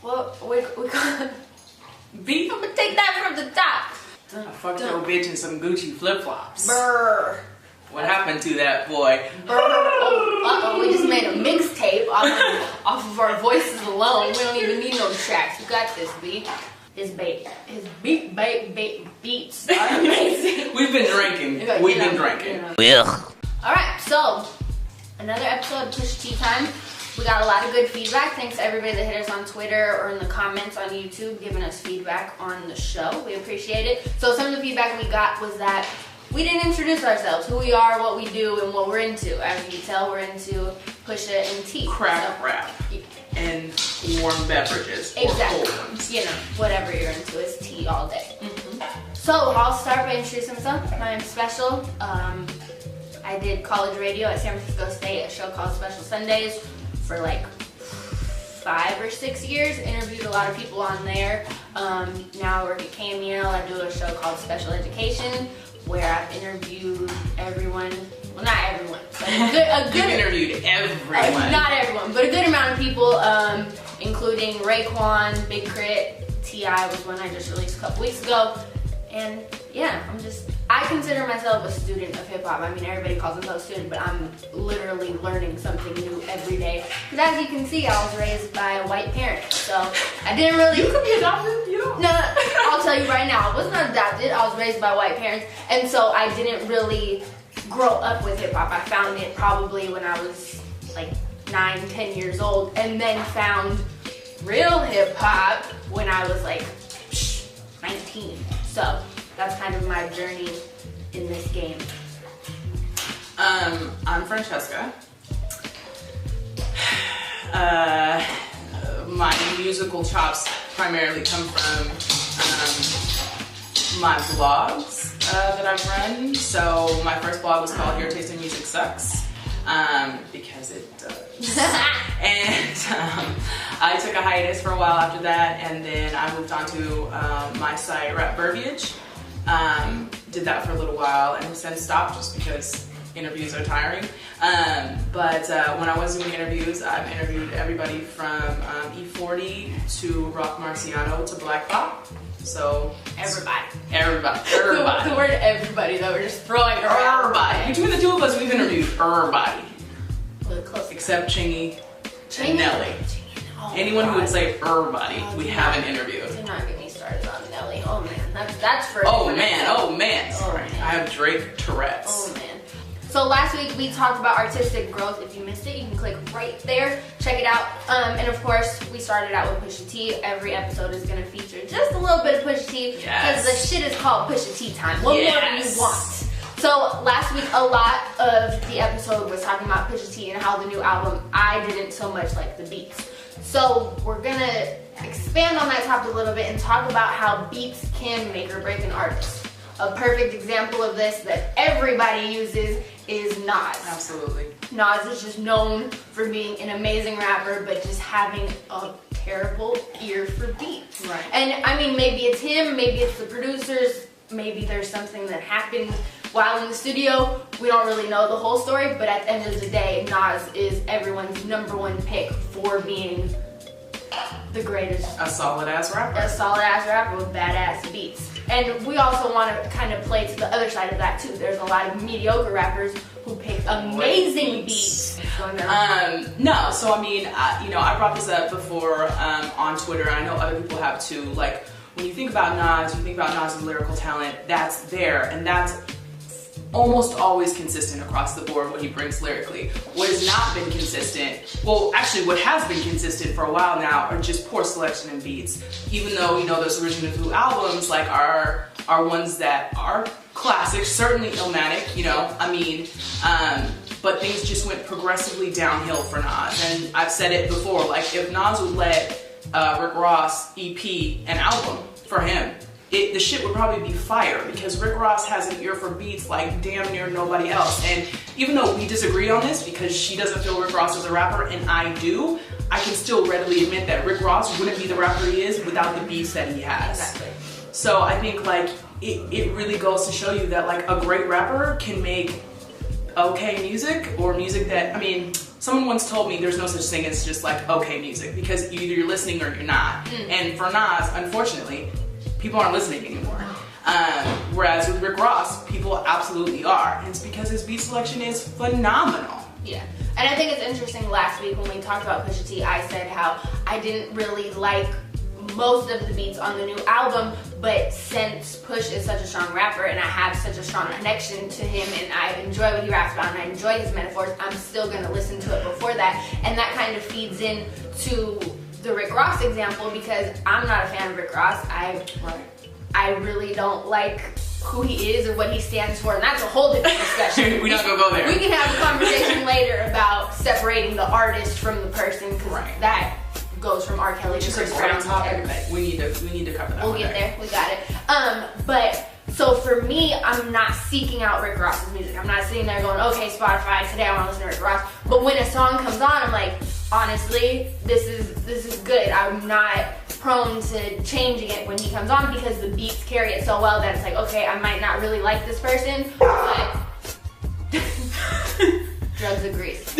Well, we got B. I'm gonna take that from the top. I fucked your bitch in some Gucci flip-flops. Brr. What happened to that boy? Brr. Oh, we just made a mixtape off of our voices alone. We don't even need no tracks. You got this, B. His beats are amazing. We've been drinking. We've been drinking. Alright, so another episode of Pusha T time. We got a lot of good feedback. Thanks to everybody that hit us on Twitter or in the comments on YouTube giving us feedback on the show. We appreciate it. So some of the feedback we got was that we didn't introduce ourselves, who we are, what we do, and what we're into. As you can tell, we're into Pusha and tea. Craft rap. And warm beverages. Exactly. Or cold ones. You know, whatever you're into is tea all day. So I'll start by introducing myself. My name's Special. I did college radio at San Francisco State, a show called Special Sundays, for like 5 or 6 years. Interviewed a lot of people on there. Now I work at KMEL. I do a show called Special Education, where I've interviewed everyone. Well, not everyone, but a good You've interviewed everyone. Not everyone, but a good amount of people, including Raekwon, Big Crit, T.I. was one I just released a couple weeks ago. And yeah, I consider myself a student of hip hop. I mean, everybody calls themselves a student, but I'm literally learning something new every day. Because as you can see, I was raised by a white parent, so I didn't really... You could be adopted, you know? No, I'll tell you right now, I was not adopted. I was raised by white parents, and so I didn't really grow up with hip hop. I found it probably when I was like 9, 10 years old, and then found real hip hop when I was like 19. So that's kind of my journey in this game. I'm Francesca. My musical chops primarily come from my vlogs that I've run. So my first vlog was called Here Tasting Music Sucks, because it does. And I took a hiatus for a while after that, and then I moved on to my site, Rap Verbiage. Did that for a little while and since stopped just because interviews are tiring. But when I was doing interviews, I've interviewed everybody from E40 to Rock Marciano to Black Pop. So Everybody. Everybody. The word everybody that we're just throwing around. Everybody. Between the two of us, we've interviewed everybody. Close. Except Chingy and Nelly. Oh, Anyone God. who would say everybody, we haven't interviewed. Do not get me started on Nelly. Oh man, that's for. Oh man. Sorry. I have Drake Tourette's. Oh man. So last week we talked about artistic growth. If you missed it, you can click right there, check it out. And of course, we started out with Pusha T. Every episode is going to feature just a little bit of Pusha T, because the shit is called Pusha T time. What more do you want? So last week, a lot of the episode was talking about Pusha T and how the new album, I didn't so much like the beats. So we're going to expand on that topic a little bit and talk about how beats can make or break an artist. A perfect example of this that everybody uses is Nas. Absolutely. Nas is just known for being an amazing rapper, but just having a terrible ear for beats. Right. And I mean, maybe it's him, maybe it's the producers, maybe there's something that happened while in the studio. We don't really know the whole story, but at the end of the day, Nas is everyone's #1 pick for being the greatest. A solid ass rapper. A solid ass rapper with badass beats. And we also want to kind of play to the other side of that too. There's a lot of mediocre rappers who pick amazing beats. No, so I mean, I brought this up before on Twitter. I know other people have too. Like, when you think about Nas, you think about Nas' lyrical talent. That's there, and that's almost always consistent across the board what he brings lyrically. What has not been consistent, well, actually what has been consistent for a while now are just poor selection and beats. Even though, those original two albums like are ones that are classics, certainly Illmatic, but things just went progressively downhill for Nas. And I've said it before, like if Nas would let Rick Ross EP an album for him, the shit would probably be fire, because Rick Ross has an ear for beats like damn near nobody else. And even though we disagree on this, because she doesn't feel Rick Ross as a rapper and I do, I can still readily admit that Rick Ross wouldn't be the rapper he is without the beats that he has. Exactly. So I think like it really goes to show you that like a great rapper can make okay music, or music that, someone once told me there's no such thing as just like okay music, because either you're listening or you're not. And for Nas, unfortunately, people aren't listening anymore. Whereas with Rick Ross, people absolutely are. And it's because his beat selection is phenomenal. Yeah. And I think it's interesting, last week when we talked about Pusha T, I said how I didn't really like most of the beats on the new album, but since Push is such a strong rapper and I have such a strong connection to him and I enjoy what he raps about and I enjoy his metaphors, I'm still going to listen to it before that. And that kind of feeds in to the Rick Ross example, because I'm not a fan of Rick Ross. I really don't like who he is or what he stands for, and that's a whole different discussion. We're not gonna go there. We can have a conversation later about separating the artist from the person, because that goes from R. Kelly to Chris Brown to everybody. We need to cover that. We'll get there. We got it. But so for me, I'm not seeking out Rick Ross's music. I'm not sitting there going, okay, Spotify, today I want to listen to Rick Ross. But when a song comes on, I'm like, honestly, this is good. I'm not prone to changing it when he comes on, because the beats carry it so well that it's like, okay, I might not really like this person, but drugs agrees.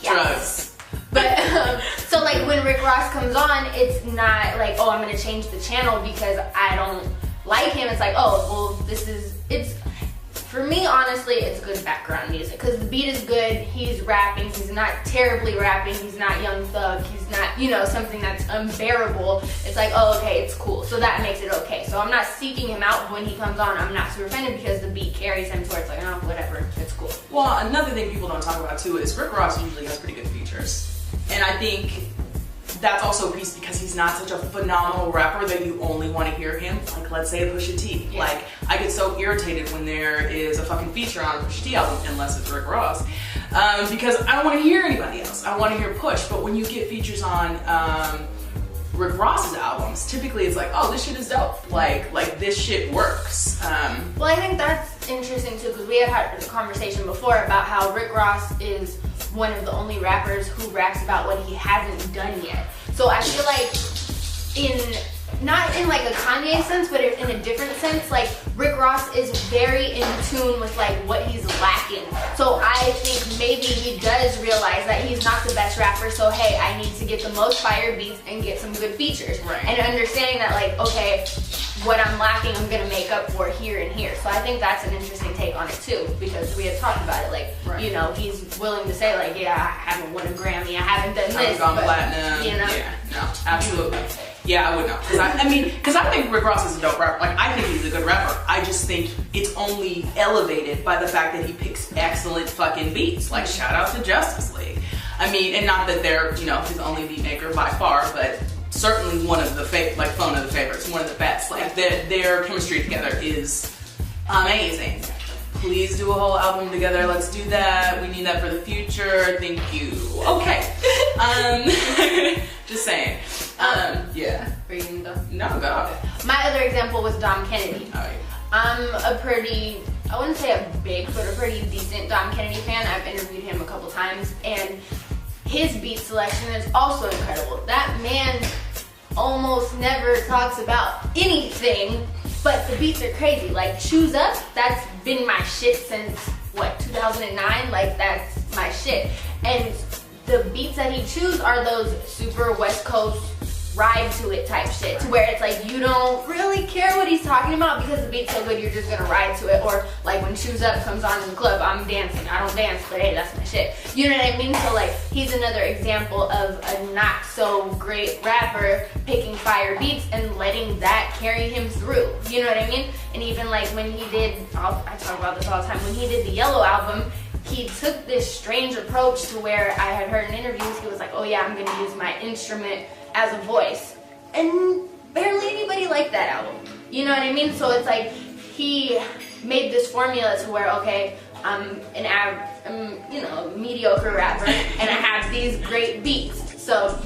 Drugs. But so like when Rick Ross comes on, it's not like, oh, I'm gonna change the channel because I don't like him. It's like, oh, well, it's for me, honestly, it's good background music, because the beat is good, he's rapping, he's not terribly rapping, he's not Young Thug, he's not, something that's unbearable. It's like, oh, okay, it's cool, so that makes it okay. So I'm not seeking him out when he comes on. I'm not super offended because the beat carries him towards like, oh, whatever, it's cool. Well, another thing people don't talk about too is Rick Ross usually has pretty good features. And I think that's also a piece because he's not such a phenomenal rapper that you only want to hear him. Like, let's say a Pusha T. Yeah. Like, I get so irritated when there is a fucking feature on a Pusha T album, unless it's Rick Ross, because I don't want to hear anybody else. I want to hear Push. But when you get features on Rick Ross's albums, typically it's like, oh, this shit is dope. Like this shit works. Well, I think that's interesting too, because we have had a conversation before about how Rick Ross is one of the only rappers who raps about what he hasn't done yet. So I feel like not in like a Kanye sense, but in a different sense, like Rick Ross is very in tune with like what he's lacking. So I think maybe he does realize that he's not the best rapper, so hey, I need to get the most fire beats and get some good features. Right. And understanding that like, okay, what I'm lacking, I'm gonna make up for here and here. So I think that's an interesting take on it too, because we had talked about it. Like, he's willing to say like, yeah, I haven't won a Grammy, I haven't done this, gone platinum. Yeah, no, absolutely. Yeah, I would know. Because I think Rick Ross is a dope rapper. Like, I think he's a good rapper. I just think it's only elevated by the fact that he picks excellent fucking beats. Like, shout out to Justice League. I mean, and not that they're, his only beat maker by far, but certainly one of the phone of the favorites, one of the best. Like, their chemistry together is amazing. Please do a whole album together. Let's do that. We need that for the future. Thank you. Okay. Just saying. Yeah. Are you gonna go? No, go. My other example was Dom Kennedy. Oh, yeah. I'm a pretty, I wouldn't say a big, but a pretty decent Dom Kennedy fan. I've interviewed him a couple times, and his beat selection is also incredible. That man almost never talks about anything, but the beats are crazy. Like, Choose Up, that's been my shit since, 2009? Like, that's my shit. And the beats that he chooses are those super West Coast ride to it type shit, to where it's like you don't really care what he's talking about because the beat's so good you're just gonna ride to it. Or like when Choose Up comes on in the club, I'm dancing. I don't dance, but hey, that's my shit. You know what I mean? So like, he's another example of a not so great rapper picking fire beats and letting that carry him through. You know what I mean? And even like when he did, I talk about this all the time, when he did the Yellow album, he took this strange approach to where I had heard in interviews, he was like, oh yeah, I'm gonna use my instrument as a voice. And barely anybody liked that album. You know what I mean? So it's like, he made this formula to where, okay, I'm a mediocre rapper and I have these great beats. So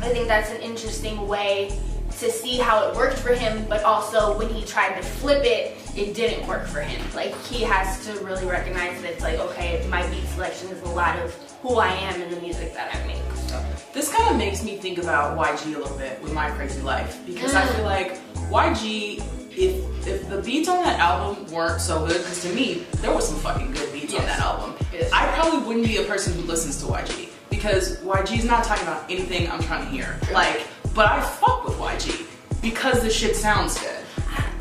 I think that's an interesting way to see how it worked for him, but also when he tried to flip it, it didn't work for him. Like, he has to really recognize that it's like, okay, my beat selection is a lot of who I am in the music that I make. So this kind of makes me think about YG a little bit with My Crazy Life, because I feel like YG if the beats on that album weren't so good, because to me, there was some fucking good beats on that album, I probably wouldn't be a person who listens to YG. Because YG's not talking about anything I'm trying to hear. Like, but I fuck with YG because the shit sounds good.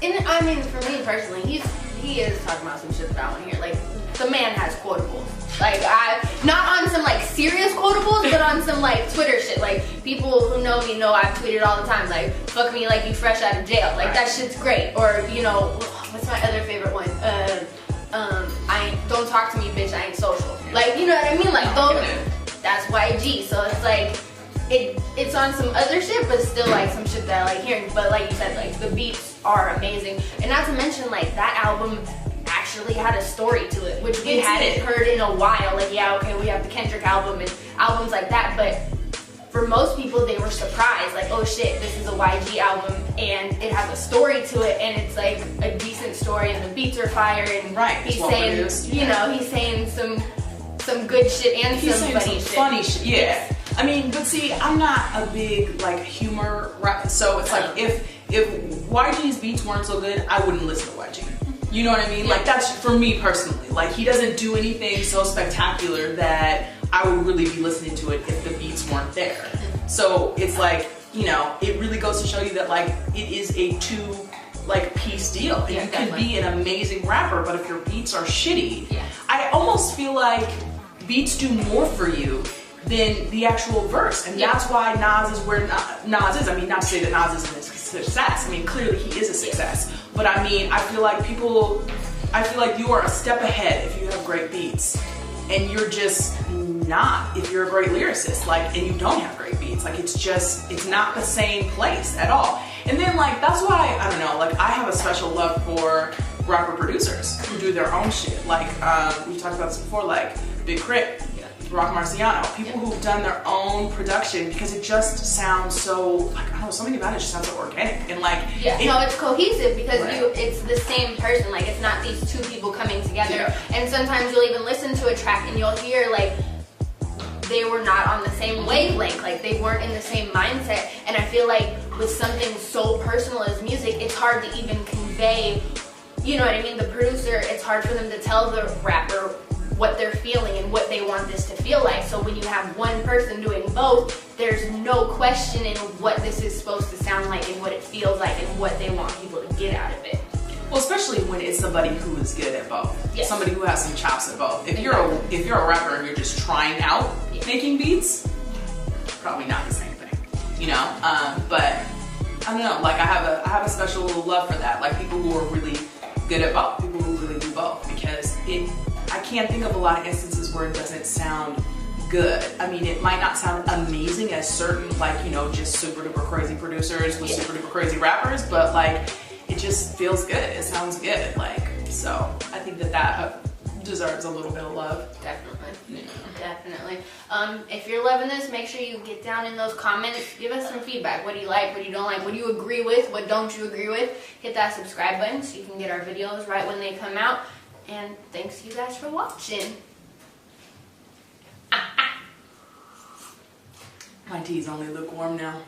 And I mean, for me personally, he is talking about some shit that I want to hear. Like, the man has quotables. Like, not on some like serious quotables, but on some like Twitter shit. Like, people who know me know I've tweeted all the time. Like, fuck me like you fresh out of jail. Like, that shit's great. Or, you know, what's my other favorite one? Don't talk to me, bitch. I ain't social. Like, you know what I mean? Like, that's YG. So it's like, it's on some other shit, but still like some shit that I like hearing. But like you said, like the beats are amazing, and not to mention like that album actually had a story to it, which we hadn't heard in a while. Like, yeah, okay, we have the Kendrick album and albums like that, but for most people they were surprised, like, oh shit, this is a YG album and it has a story to it, and it's like a decent story, and the beats are fire, and he's saying, you know, he's saying some good shit and he's some funny shit. Yeah. I mean, but see, I'm not a big like humor rap, so it's like if YG's beats weren't so good, I wouldn't listen to YG. You know what I mean? Like, that's for me personally. Like, he doesn't do anything so spectacular that I would really be listening to it if the beats weren't there. So it's like, you know, it really goes to show you that like it is a piece deal. And you can be an amazing rapper, but if your beats are shitty, I almost feel like beats do more for you than the actual verse, and that's why Nas is where Nas is. I mean, not to say that Nas isn't a success. I mean, clearly he is a success, but I mean, I feel like you are a step ahead if you have great beats, and you're just not if you're a great lyricist, like, and you don't have great beats. Like, it's not the same place at all. And then like, that's why, I don't know, like, I have a special love for rapper producers who do their own shit. Like, we talked about this before, like Big Crit, Rock Marciano, people who've done their own production, because it just sounds so, like, I don't know, something about it just sounds so organic, and like, it's cohesive, because it's the same person. Like, it's not these two people coming together. And sometimes you'll even listen to a track and you'll hear like they were not on the same wavelength, like they weren't in the same mindset. And I feel like with something so personal as music, it's hard to even convey, you know what I mean, the producer, it's hard for them to tell the rapper what they're feeling and what they want this to feel like. So when you have one person doing both, there's no questioning what this is supposed to sound like and what it feels like and what they want people to get out of it. Well, especially when it's somebody who is good at both. Somebody who has some chops at both. If you're a rapper and you're just trying out making beats, probably not the same thing, you know. But I don't know. Like, I have a special little love for that. Like, people who are really good at both. People who really do both, because I can't think of a lot of instances where it doesn't sound good. I mean, it might not sound amazing as certain, like, you know, just super duper crazy producers with super duper crazy rappers, but like, it just feels good. It sounds good. Like, so I think that deserves a little bit of love. Definitely. Definitely. If you're loving this, make sure you get down in those comments. Give us some feedback. What do you like? What do you don't like? What do you agree with? What don't you agree with? Hit that subscribe button so you can get our videos right when they come out. And thanks you guys for watching. My tea's only lukewarm now.